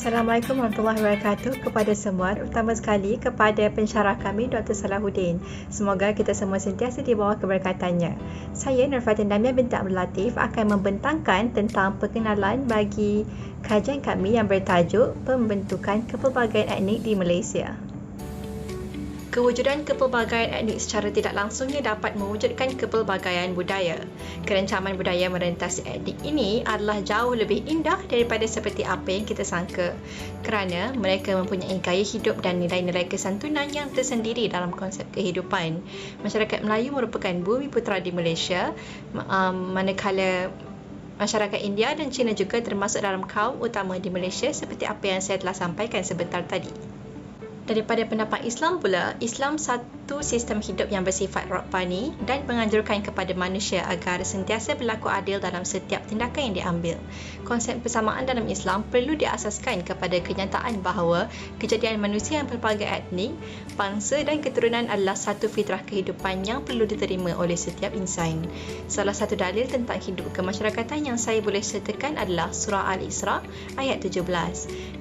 Assalamualaikum warahmatullahi wabarakatuh kepada semua, terutama sekali kepada pensyarah kami Dr. Salahuddin. Semoga kita semua sentiasa di bawah keberkatannya. Saya Nurfatin Damia binti Abdul Latif akan membentangkan tentang perkenalan bagi kajian kami yang bertajuk Pembentukan Kepelbagaian Etnik di Malaysia. Kewujudan kepelbagaian etnik secara tidak langsungnya dapat mewujudkan kepelbagaian budaya. Kerencaman budaya merentasi etnik ini adalah jauh lebih indah daripada seperti apa yang kita sangka, kerana mereka mempunyai gaya hidup dan nilai-nilai kesantunan yang tersendiri dalam konsep kehidupan. Masyarakat Melayu merupakan bumi putera di Malaysia, manakala masyarakat India dan Cina juga termasuk dalam kaum utama di Malaysia seperti apa yang saya telah sampaikan sebentar tadi. Daripada pendapat Islam pula, Islam satu sistem hidup yang bersifat rabbani dan menganjurkan kepada manusia agar sentiasa berlaku adil dalam setiap tindakan yang diambil. Konsep persamaan dalam Islam perlu diasaskan kepada kenyataan bahawa kejadian manusia yang pelbagai etnik, bangsa dan keturunan adalah satu fitrah kehidupan yang perlu diterima oleh setiap insan. Salah satu dalil tentang hidup kemasyarakatan yang saya boleh sertakan adalah surah Al-Isra ayat 17.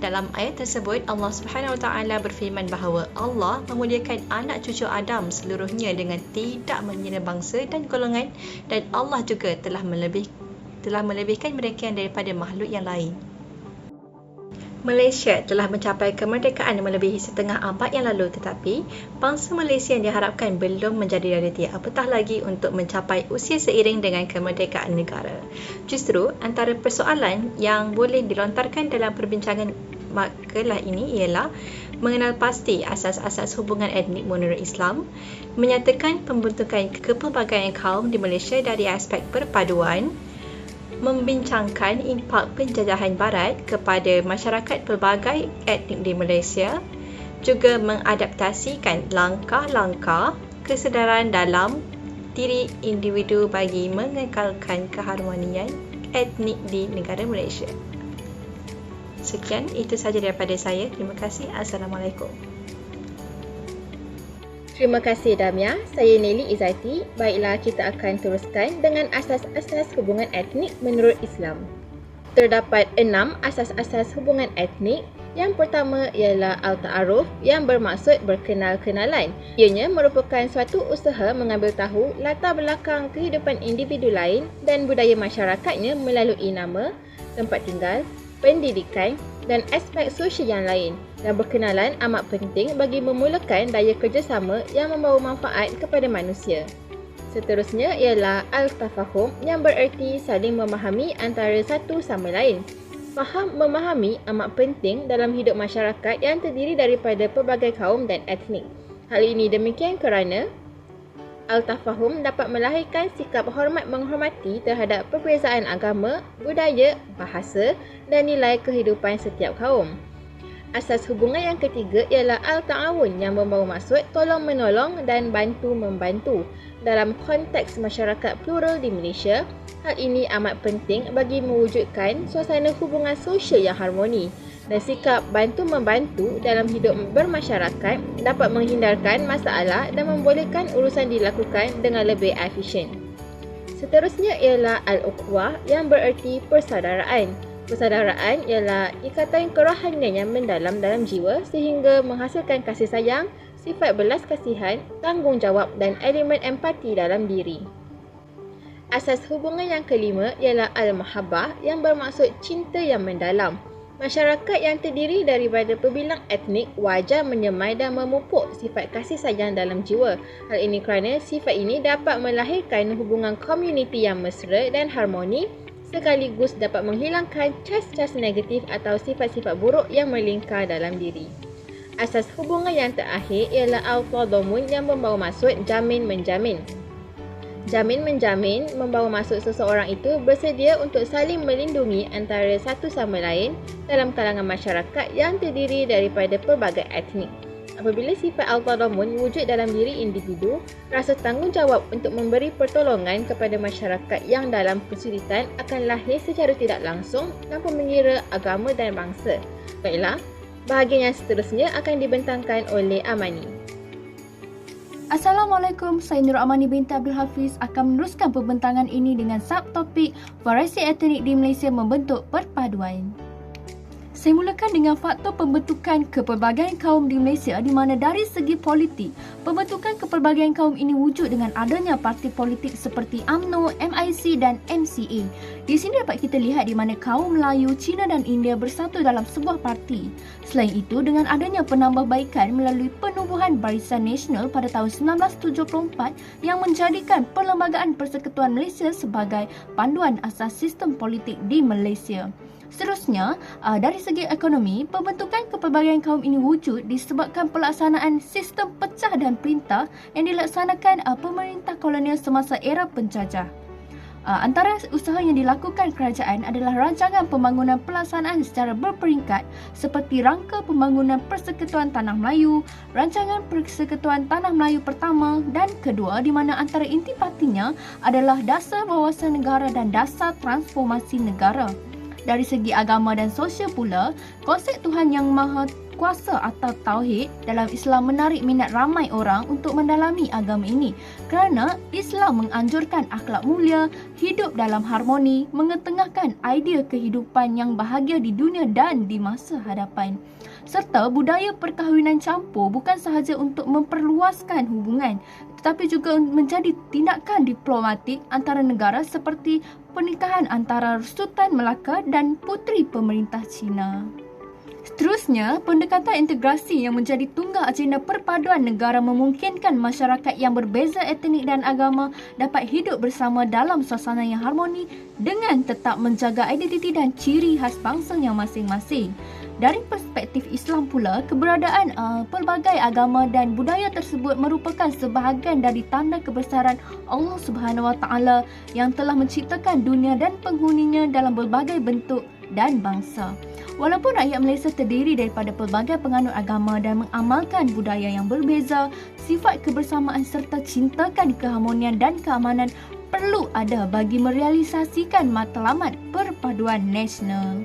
Dalam ayat tersebut, Allah Subhanahu Wa Taala berfirman bahawa Allah memuliakan anak cucu Adam seluruhnya dengan tidak mengira bangsa dan golongan, dan Allah juga telah melebihkan mereka daripada makhluk yang lain. Malaysia telah mencapai kemerdekaan melebihi setengah abad yang lalu, tetapi bangsa Malaysia yang diharapkan belum menjadi realiti, apatah lagi untuk mencapai usia seiring dengan kemerdekaan negara. Justru antara persoalan yang boleh dilontarkan dalam perbincangan makalah ini ialah mengenal pasti asas-asas hubungan etnik menurut Islam, menyatakan pembentukan kepelbagaian kaum di Malaysia dari aspek perpaduan, membincangkan impak penjajahan barat kepada masyarakat pelbagai etnik di Malaysia, juga mengadaptasikan langkah-langkah kesedaran dalam diri individu bagi mengekalkan keharmonian etnik di negara Malaysia. Sekian, itu sahaja daripada saya. Terima kasih. Assalamualaikum. Terima kasih Damia. Saya Nelly Izzati. Baiklah, kita akan teruskan dengan asas-asas hubungan etnik menurut Islam. Terdapat 6 asas-asas hubungan etnik. Yang pertama ialah Al-Ta'aruf yang bermaksud berkenal-kenalan. Ianya merupakan suatu usaha mengambil tahu latar belakang kehidupan individu lain dan budaya masyarakatnya melalui nama, tempat tinggal, pendidikan dan aspek sosial yang lain, dan berkenalan amat penting bagi memulakan daya kerjasama yang membawa manfaat kepada manusia. Seterusnya ialah Al-Tafahum yang bererti saling memahami antara satu sama lain. Faham memahami amat penting dalam hidup masyarakat yang terdiri daripada pelbagai kaum dan etnik. Hal ini demikian kerana Al-Tafahum dapat melahirkan sikap hormat menghormati terhadap perbezaan agama, budaya, bahasa dan nilai kehidupan setiap kaum. Asas hubungan yang ketiga ialah Al-Ta'awun yang membawa maksud tolong-menolong dan bantu-membantu. Dalam konteks masyarakat plural di Malaysia, hal ini amat penting bagi mewujudkan suasana hubungan sosial yang harmoni, dan sikap bantu-membantu dalam hidup bermasyarakat dapat menghindarkan masalah dan membolehkan urusan dilakukan dengan lebih efisien. Seterusnya ialah Al-Ukhuwah yang bererti persaudaraan. Persaudaraan ialah ikatan kerohanian yang mendalam dalam jiwa sehingga menghasilkan kasih sayang, sifat belas kasihan, tanggungjawab dan elemen empati dalam diri. Asas hubungan yang kelima ialah Al-Mahabbah yang bermaksud cinta yang mendalam. Masyarakat yang terdiri daripada berbilang etnik wajar menyemai dan memupuk sifat kasih sayang dalam jiwa. Hal ini kerana sifat ini dapat melahirkan hubungan komuniti yang mesra dan harmoni, sekaligus dapat menghilangkan cas-cas negatif atau sifat-sifat buruk yang melingkar dalam diri. Asas hubungan yang terakhir ialah Al-Tadhamun yang membawa maksud jamin-menjamin. Jamin-menjamin membawa maksud seseorang itu bersedia untuk saling melindungi antara satu sama lain dalam kalangan masyarakat yang terdiri daripada pelbagai etnik. Apabila sifat Al-Tadhamun wujud dalam diri individu, rasa tanggungjawab untuk memberi pertolongan kepada masyarakat yang dalam kesulitan akan lahir secara tidak langsung tanpa mengira agama dan bangsa. Baiklah, bahagian yang seterusnya akan dibentangkan oleh Amani. Assalamualaikum, saya Nur Amani binti Abdul Hafiz akan meneruskan pembentangan ini dengan subtopik variasi etnik di Malaysia membentuk perpaduan. Saya mulakan dengan faktor pembentukan kepelbagaian kaum di Malaysia di mana dari segi politik, pembentukan kepelbagaian kaum ini wujud dengan adanya parti politik seperti UMNO, MIC dan MCA. Di sini dapat kita lihat di mana kaum Melayu, Cina dan India bersatu dalam sebuah parti. Selain itu, dengan adanya penambahbaikan melalui penubuhan Barisan Nasional pada tahun 1974 yang menjadikan Perlembagaan Persekutuan Malaysia sebagai panduan asas sistem politik di Malaysia. Seterusnya, dari segi ekonomi, pembentukan kepelbagaian kaum ini wujud disebabkan pelaksanaan sistem pecah dan perintah yang dilaksanakan pemerintah kolonial semasa era penjajah. Antara usaha yang dilakukan kerajaan adalah rancangan pembangunan pelaksanaan secara berperingkat seperti rangka pembangunan Persekutuan Tanah Melayu, rancangan Persekutuan Tanah Melayu pertama dan kedua di mana antara intipatinya adalah dasar wawasan negara dan dasar transformasi negara. Dari segi agama dan sosial pula, konsep Tuhan Yang Maha Kuasa atau Tauhid dalam Islam menarik minat ramai orang untuk mendalami agama ini kerana Islam menganjurkan akhlak mulia, hidup dalam harmoni, mengetengahkan idea kehidupan yang bahagia di dunia dan di masa hadapan. Serta budaya perkahwinan campur bukan sahaja untuk memperluaskan hubungan tetapi juga menjadi tindakan diplomatik antara negara seperti pernikahan antara Sultan Melaka dan Puteri Pemerintah Cina. Seterusnya, pendekatan integrasi yang menjadi tunggal agenda perpaduan negara memungkinkan masyarakat yang berbeza etnik dan agama dapat hidup bersama dalam suasana yang harmoni dengan tetap menjaga identiti dan ciri khas bangsanya masing-masing. Dari perspektif Islam pula, keberadaan pelbagai agama dan budaya tersebut merupakan sebahagian dari tanda kebesaran Allah Subhanahu Wa Taala yang telah menciptakan dunia dan penghuninya dalam berbagai bentuk dan bangsa. Walaupun rakyat Malaysia terdiri daripada pelbagai penganut agama dan mengamalkan budaya yang berbeza, sifat kebersamaan serta cintakan keharmonian dan keamanan perlu ada bagi merealisasikan matlamat perpaduan nasional.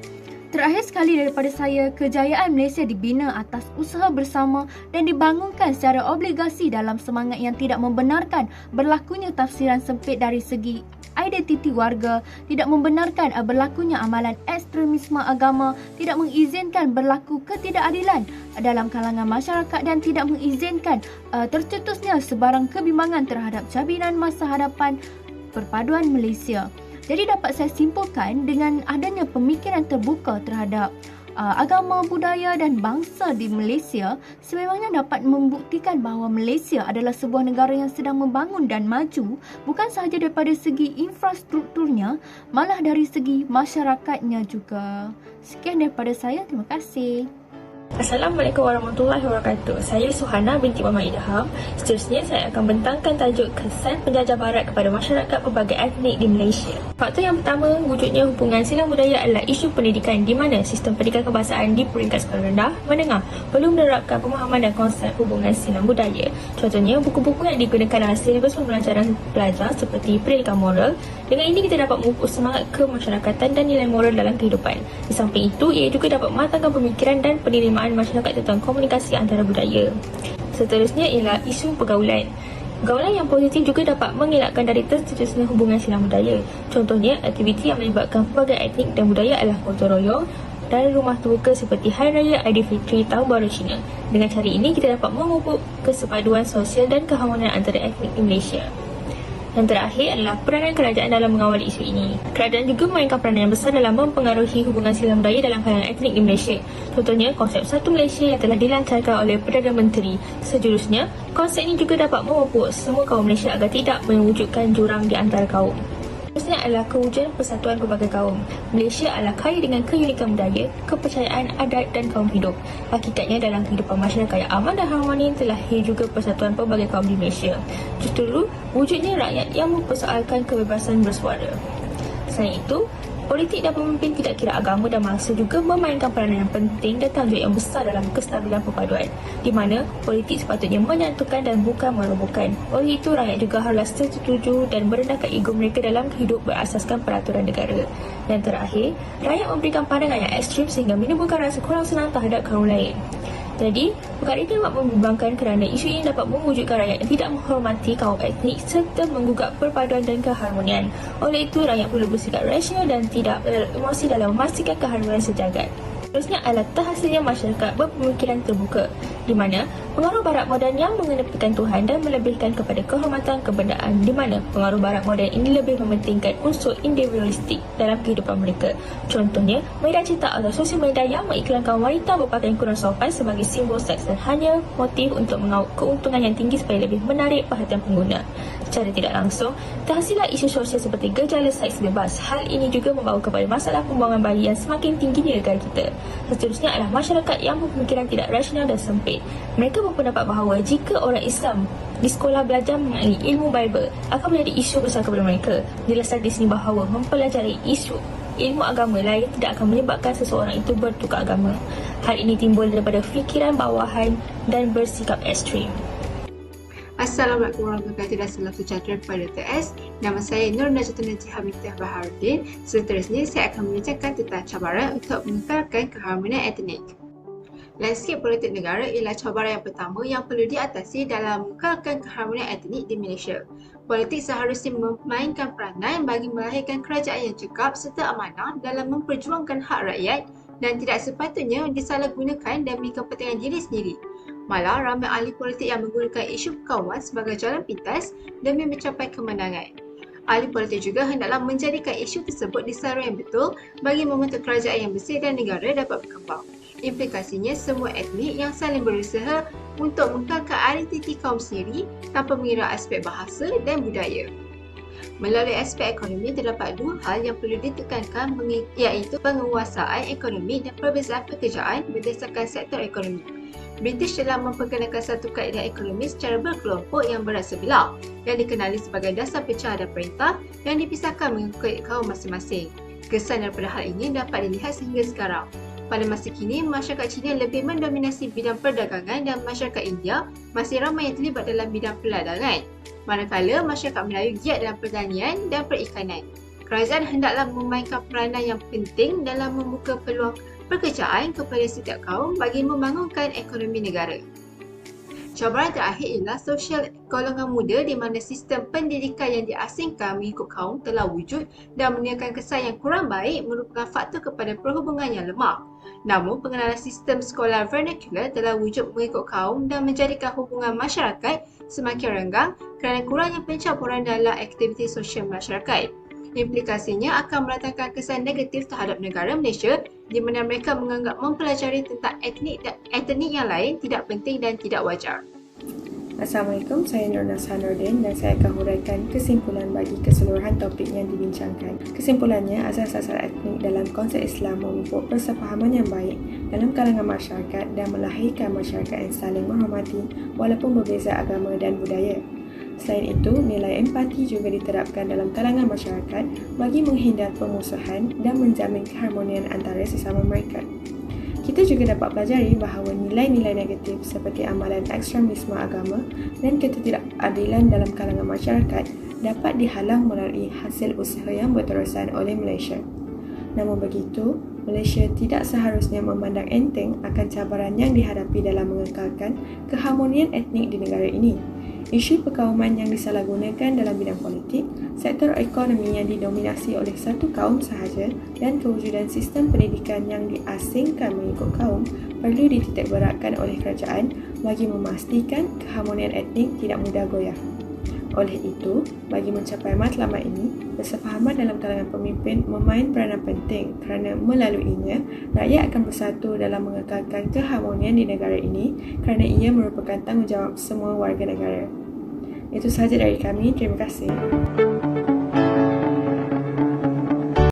Terakhir sekali daripada saya, kejayaan Malaysia dibina atas usaha bersama dan dibangunkan secara obligasi dalam semangat yang tidak membenarkan berlakunya tafsiran sempit dari segi identiti warga, tidak membenarkan berlakunya amalan ekstremisme agama, tidak mengizinkan berlaku ketidakadilan dalam kalangan masyarakat dan tidak mengizinkan tercetusnya sebarang kebimbangan terhadap jaminan masa hadapan perpaduan Malaysia. Jadi dapat saya simpulkan dengan adanya pemikiran terbuka terhadap agama, budaya dan bangsa di Malaysia sememangnya dapat membuktikan bahawa Malaysia adalah sebuah negara yang sedang membangun dan maju bukan sahaja daripada segi infrastrukturnya, malah dari segi masyarakatnya juga. Sekian daripada saya, terima kasih. Assalamualaikum warahmatullahi wabarakatuh. Saya Suhana binti Muhammad Idham. Seterusnya saya akan bentangkan tajuk kesan penjajah barat kepada masyarakat pelbagai etnik di Malaysia. Faktor yang pertama, wujudnya hubungan silang budaya adalah isu pendidikan di mana sistem pendidikan kebangsaan di peringkat sekolah rendah, menengah belum menerapkan pemahaman dan konsep hubungan silang budaya. Contohnya, buku-buku yang digunakan dalam silibus pembelajaran pelajar seperti pendidikan moral. Dengan ini kita dapat memupuk semangat kemasyarakatan dan nilai moral dalam kehidupan. Di samping itu, ia juga dapat mematangkan pemikiran dan penerimaan masyarakat tentang komunikasi antara budaya. Seterusnya ialah isu pergaulan. Pergaulan yang positif juga dapat mengelakkan dari tercetusnya hubungan silang budaya. Contohnya, aktiviti yang melibatkan pelbagai etnik dan budaya adalah gotong royong dan rumah terbuka seperti Hari Raya Aidilfitri Tahun Baru Cina. Dengan cara ini, kita dapat memupuk kesepaduan sosial dan keharmonian antara etnik di Malaysia. Yang terakhir adalah peranan kerajaan dalam mengawal isu ini. Kerajaan juga memainkan peranan yang besar dalam mempengaruhi hubungan silang budaya dalam kalangan etnik di Malaysia. Contohnya, konsep Satu Malaysia yang telah dilancarkan oleh Perdana Menteri. Sejurusnya, konsep ini juga dapat memupuk semua kaum Malaysia agar tidak mewujudkan jurang di antara kaum. Seterusnya adalah kewujudan persatuan pelbagai kaum. Malaysia adalah kaya dengan keunikan budaya, kepercayaan, adat dan kaum hidup. Hakikatnya dalam kehidupan masyarakat yang aman dan harmoni terlahir juga persatuan pelbagai kaum di Malaysia. Justru wujudnya rakyat yang mempersoalkan kebebasan bersuara. Selain itu, politik dan pemimpin tidak kira agama dan mangsa juga memainkan peranan yang penting dan tanggungjawab yang besar dalam kestabilan perpaduan, di mana politik sepatutnya menyatukan dan bukan merobohkan. Oleh itu, rakyat juga haruslah setuju dan merendahkan ego mereka dalam hidup berasaskan peraturan negara. Dan terakhir, rakyat memberikan pandangan yang ekstrim sehingga menimbulkan rasa kurang senang terhadap kaum lain. Jadi, perkara ini dapat membimbangkan kerana isu ini dapat mewujudkan rakyat yang tidak menghormati kaum etnik serta menggugat perpaduan dan keharmonian. Oleh itu, rakyat perlu bersikap rasional dan tidak emosi dalam memastikan keharmonian sejagat. Seterusnya adalah terhasilnya masyarakat berpemikiran terbuka, di mana pengaruh barat moden yang mengenepikan Tuhan dan melebihkan kepada kehormatan kebendaan, di mana pengaruh barat moden ini lebih mementingkan unsur individualistik dalam kehidupan mereka. Contohnya, media cetak atau sosial media yang mengiklankan wanita berpakaian kurang sopan sebagai simbol seks dan hanya motif untuk mengaut keuntungan yang tinggi supaya lebih menarik perhatian pengguna. Secara tidak langsung, terhasillah isu sosial seperti gejala seks bebas. Hal ini juga membawa kepada masalah pembuangan bayi yang semakin tinggi di negara kita. Seterusnya adalah masyarakat yang berpemikiran tidak rasional dan sempit. Mereka berpendapat bahawa jika orang Islam di sekolah belajar mengenai ilmu Bible akan menjadi isu besar kepada mereka. Jelaskan di sini bahawa mempelajari isu ilmu agama lain tidak akan menyebabkan seseorang itu bertukar agama. Hal ini timbul daripada fikiran bawahan dan bersikap ekstrim. Assalamualaikum warahmatullahi wabarakatuh dan salam sejahtera kepada TS. Nama saya Nur Najatun Najib Hamidah Baharudin. Seterusnya saya akan membincangkan tentang cabaran untuk mengekalkan keharmonian etnik. Landscape politik negara ialah cabaran yang pertama yang perlu diatasi dalam mengekalkan keharmonian etnik di Malaysia. Politik seharusnya memainkan peranan bagi melahirkan kerajaan yang cekap serta amanah dalam memperjuangkan hak rakyat dan tidak sepatutnya disalahgunakan demi kepentingan diri sendiri. Malah, ramai ahli politik yang menggunakan isu perkauman sebagai jalan pintas demi mencapai kemenangan. Ahli politik juga hendaklah menjadikan isu tersebut di saluran yang betul bagi membentuk kerajaan yang bersih dan negara dapat berkembang. Implikasinya, semua etnik yang saling berusaha untuk mengekalkan identiti kaum sendiri tanpa mengira aspek bahasa dan budaya. Melalui aspek ekonomi, terdapat dua hal yang perlu ditekankan iaitu penguasaan ekonomi dan perbezaan pekerjaan berdasarkan sektor ekonomi. British telah memperkenalkan satu kaedah ekonomi secara berkelompok yang berat sebelah yang dikenali sebagai dasar pecah dan perintah yang dipisahkan mengikut kaum masing-masing. Kesan daripada hal ini dapat dilihat sehingga sekarang. Pada masa kini, masyarakat Cina lebih mendominasi bidang perdagangan dan masyarakat India masih ramai yang terlibat dalam bidang perdagangan. Manakala masyarakat Melayu giat dalam pertanian dan perikanan. Kerajaan hendaklah memainkan peranan yang penting dalam membuka peluang pekerjaan kepada setiap kaum bagi membangunkan ekonomi negara. Cabaran terakhir ialah sosial golongan muda di mana sistem pendidikan yang diasingkan mengikut kaum telah wujud dan meninggalkan kesan yang kurang baik merupakan faktor kepada perhubungan yang lemah. Namun, pengenalan sistem sekolah vernacular telah wujud mengikut kaum dan menjadikan hubungan masyarakat semakin renggang kerana kurangnya pencampuran dalam aktiviti sosial masyarakat. Implikasinya akan meletakkan kesan negatif terhadap negara Malaysia di mana mereka menganggap mempelajari tentang etnik yang lain tidak penting dan tidak wajar. Assalamualaikum, saya Nur Nurudin dan saya akan huraikan kesimpulan bagi keseluruhan topik yang dibincangkan. Kesimpulannya, asas-asas etnik dalam konsep Islam memupuk persefahaman yang baik dalam kalangan masyarakat dan melahirkan masyarakat yang saling menghormati walaupun berbeza agama dan budaya. Selain itu, nilai empati juga diterapkan dalam kalangan masyarakat bagi menghindar permusuhan dan menjamin keharmonian antara sesama mereka. Kita juga dapat pelajari bahawa nilai-nilai negatif seperti amalan ekstremisme agama dan ketidakadilan dalam kalangan masyarakat dapat dihalang melalui hasil usaha yang berterusan oleh Malaysia. Namun begitu, Malaysia tidak seharusnya memandang enteng akan cabaran yang dihadapi dalam mengekalkan keharmonian etnik di negara ini. Isu perkauman yang disalahgunakan dalam bidang politik, sektor ekonomi yang didominasi oleh satu kaum sahaja dan kewujudan sistem pendidikan yang diasingkan mengikut kaum perlu dititikberatkan oleh kerajaan bagi memastikan keharmonian etnik tidak mudah goyah. Oleh itu, bagi mencapai matlamat ini, persefahaman dalam kalangan pemimpin memain peranan penting kerana melaluinya, rakyat akan bersatu dalam mengekalkan keharmonian di negara ini kerana ia merupakan tanggungjawab semua warga negara. Itu sahaja dari kami. Terima kasih.